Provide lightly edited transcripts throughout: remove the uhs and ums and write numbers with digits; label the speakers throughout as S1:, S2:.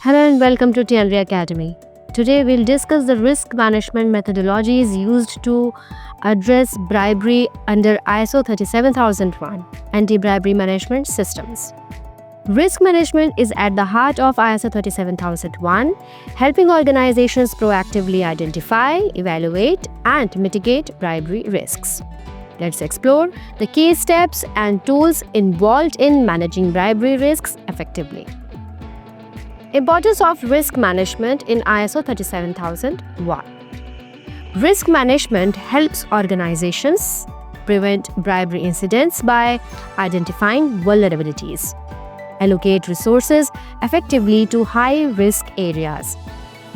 S1: Hello and welcome to TNRE Academy. Today we'll discuss the risk management methodologies used to address bribery under ISO 37001 anti-bribery management systems. Risk management is at the heart of ISO 37001, helping organizations proactively identify, evaluate, and mitigate bribery risks. Let's explore the key steps and tools involved in managing bribery risks effectively. Importance of risk management in ISO 37001. Risk management helps organizations prevent bribery incidents by identifying vulnerabilities, allocate resources effectively to high-risk areas,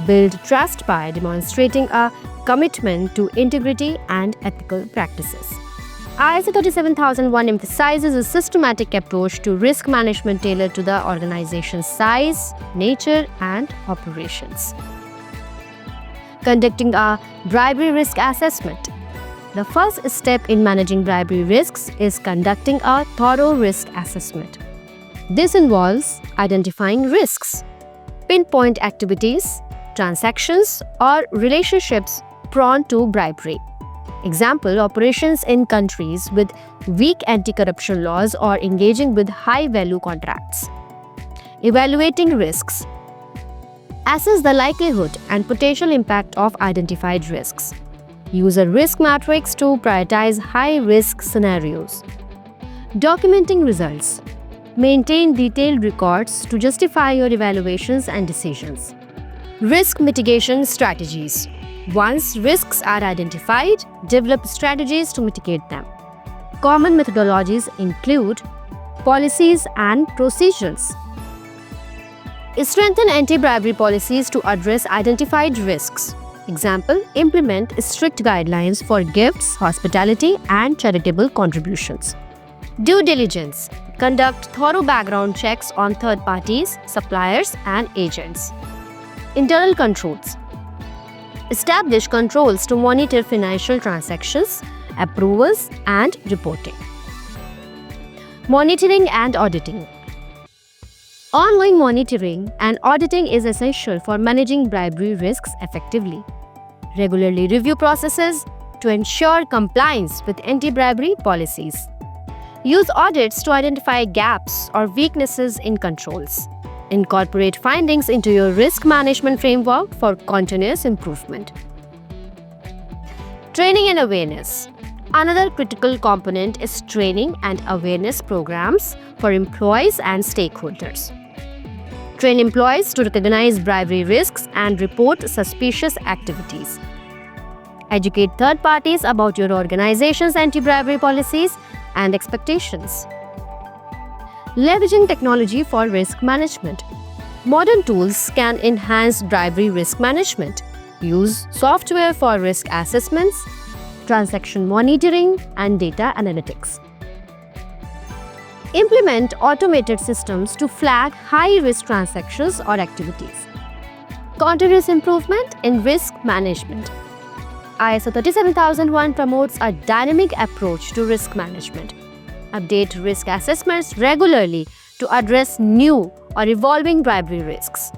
S1: build trust by demonstrating a commitment to integrity and ethical practices. ISO 37001 emphasizes a systematic approach to risk management tailored to the organization's size, nature, and operations. Conducting a bribery risk assessment. The first step in managing bribery risks is conducting a thorough risk assessment. This involves identifying risks, pinpoint activities, transactions, or relationships prone to bribery. Example, operations in countries with weak anti-corruption laws or engaging with high-value contracts. Evaluating risks. Assess the likelihood and potential impact of identified risks. Use a risk matrix to prioritize high-risk scenarios. Documenting results. Maintain detailed records to justify your evaluations and decisions. Risk mitigation strategies. Once risks are identified, develop strategies to mitigate them. Common methodologies include policies and procedures. Strengthen anti-bribery policies to address identified risks. Example, implement strict guidelines for gifts, hospitality, and charitable contributions. Due diligence. Conduct thorough background checks on third parties, suppliers, and agents. Internal controls. Establish controls to monitor financial transactions, approvals, and reporting. Monitoring and auditing. Ongoing monitoring and auditing is essential for managing bribery risks effectively. Regularly review processes to ensure compliance with anti-bribery policies. Use audits to identify gaps or weaknesses in controls. Incorporate findings into your risk management framework for continuous improvement. Training and awareness. Another critical component is training and awareness programs for employees and stakeholders. Train employees to recognize bribery risks and report suspicious activities. Educate third parties about your organization's anti-bribery policies and expectations. Leveraging technology for risk management. Modern tools can enhance bribery risk management. Use software for risk assessments, transaction monitoring, and data analytics. Implement automated systems to flag high-risk transactions or activities. Continuous improvement in risk management. ISO 37001 promotes a dynamic approach to risk management. Update risk assessments regularly to address new or evolving bribery risks.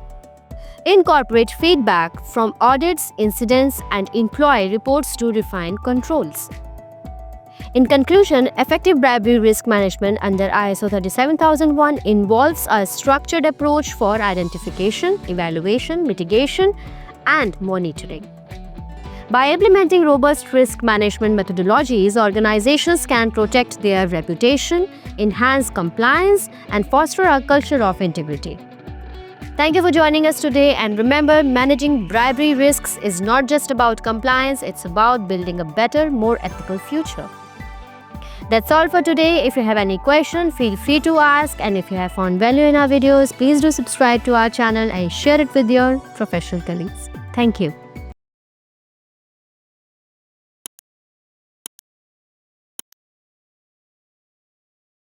S1: Incorporate feedback from audits, incidents, and employee reports to refine controls. In conclusion, effective bribery risk management under ISO 37001 involves a structured approach for identification, evaluation, mitigation, and monitoring. By implementing robust risk management methodologies, organizations can protect their reputation, enhance compliance, and foster a culture of integrity. Thank you for joining us today, and remember, managing bribery risks is not just about compliance, it's about building a better, more ethical future. That's all for today. If you have any question, feel free to ask, and if you have found value in our videos, please do subscribe to our channel and share it with your professional colleagues. Thank you.